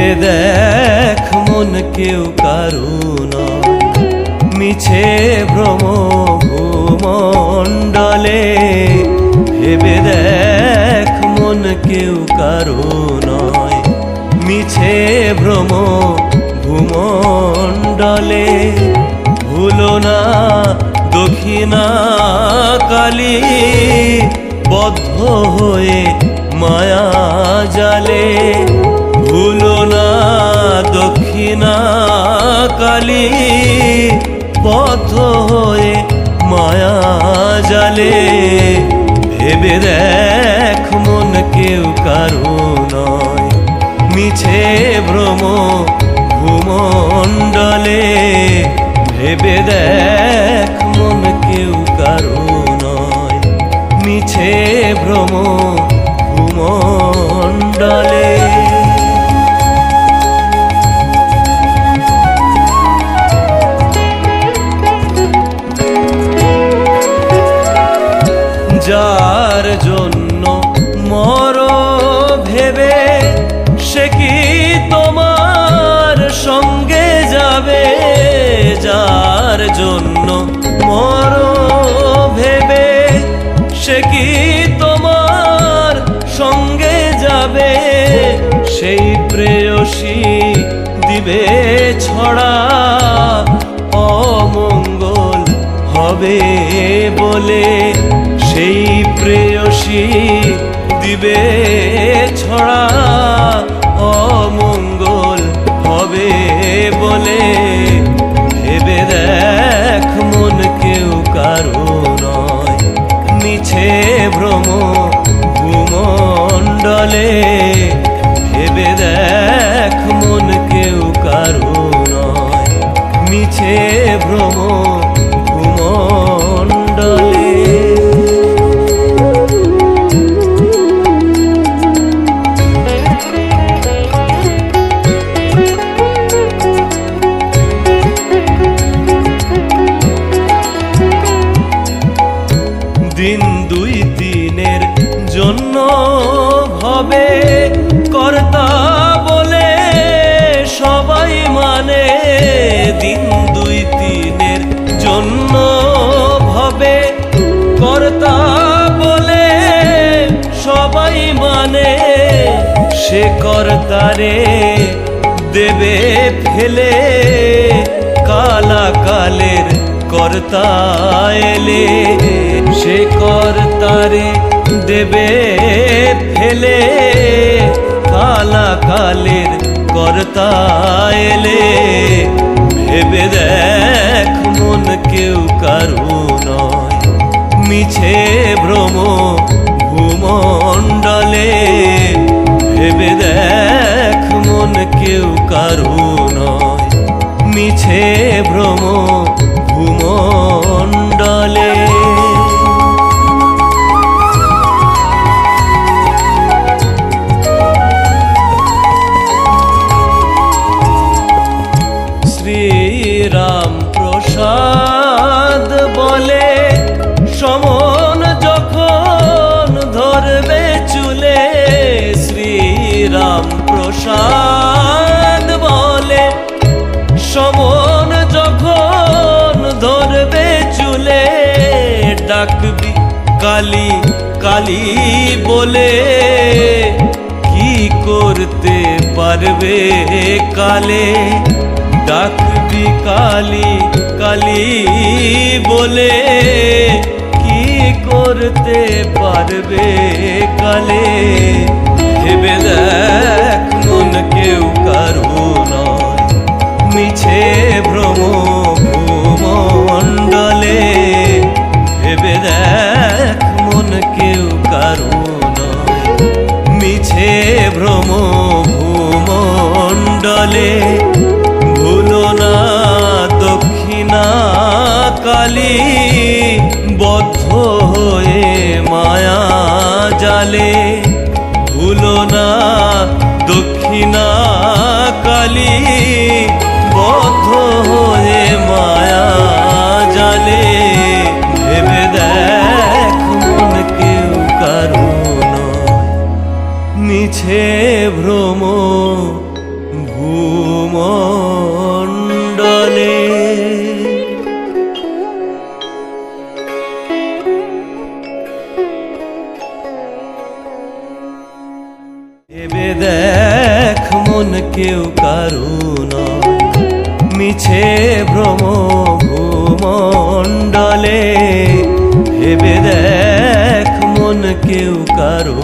ভেবে দেখ মন কেউ কারো নয়, মিছে ভ্রম ভূমণ্ডলে। ভেবে দেখ মন কেউ কারো নয়, মিছে ভ্রম ভূমণ্ডলে। ভুলো না দক্ষিণা কালী, বদ্ধ হয়ে মায়া জালে। ভুলো না দক্ষিণা কালী, বদ্ধ হয়ে মায়া জালে। ভেবে দেখ মন কেউ কারো নয়, মিছে ভ্রম ভূমণ্ডলে। ভেবে দেখ মন কেউ কারো নয়, মিছে ভ্রম ভূমণ্ডলে। যার জন্য মর ভেবে, সে কি তোমার সঙ্গে যাবে? যার জন্য মর ভেবে, সে কি তোমার সঙ্গে যাবে? সেই প্রেয়সী দিবে ছড়া, অমঙ্গল হবে বলে। সেই প্রেয়সী দিবে ছড়া, অমঙ্গল হবে বলে। ভেবে দেখ মন কেউ কারো নয়, মিছে ভ্রম ভূমণ্ডলে। ভেবে দেখ মন কেউ কারো নয়, মিছে ভ্রম ভূমণ্ডলে। দিন দুই দিনের জন্য ভবে কর্তা বলে সবাই মানে। দিন দুই দিনের জন্য ভবে কর্তা বলে সবাই মানে। সে কর্তারে দেবে ফেলে, কালাকালের কর্তা এলে। সে কর্তারে দেবে ফেলে, কালাকালের কর্তা এলে। ভেবে দেখ মন কেউ কারো নয়, মিছে ভ্রম ভূমণ্ডলে। ভেবে দেখ মন কেউ কারো নয়, মিছে ভ্রম ভূমণ্ডলে। শ্রীরাম প্রসাদ বলে সমন যখন ধরবে চুলে। শ্রীরাম প্রসাদ বলে সমন যখন ধরবে চুলে। ডাকবি কালী কালী বলে, কি করতে পারবে কালে? ডাকবি কালী কালী বলে, কি করতে পারবে কালে? ভেবে দেখ মন কেউ কারো নয়, মিছে ভ্রম ভূমণ্ডলে। ভেবে দেখ মন কেউ কারো নয়, মিছে ভ্রম ভূমণ্ডলে। ভুলো না দক্ষিণা কালী, বদ্ধ হয়ে মায়া জালে। ভুলো না দক্ষিণা কালী, বদ্ধ হয়ে মায়া জালে। ভেবে দেখ মন কেউ কারো নয়, মিছে ভ্রম ভেবে দেখ মন কেউ কারু নয়, মিছে ভ্রম ভূমণ্ডলে। ভেবে দেখ মন কেউ কারু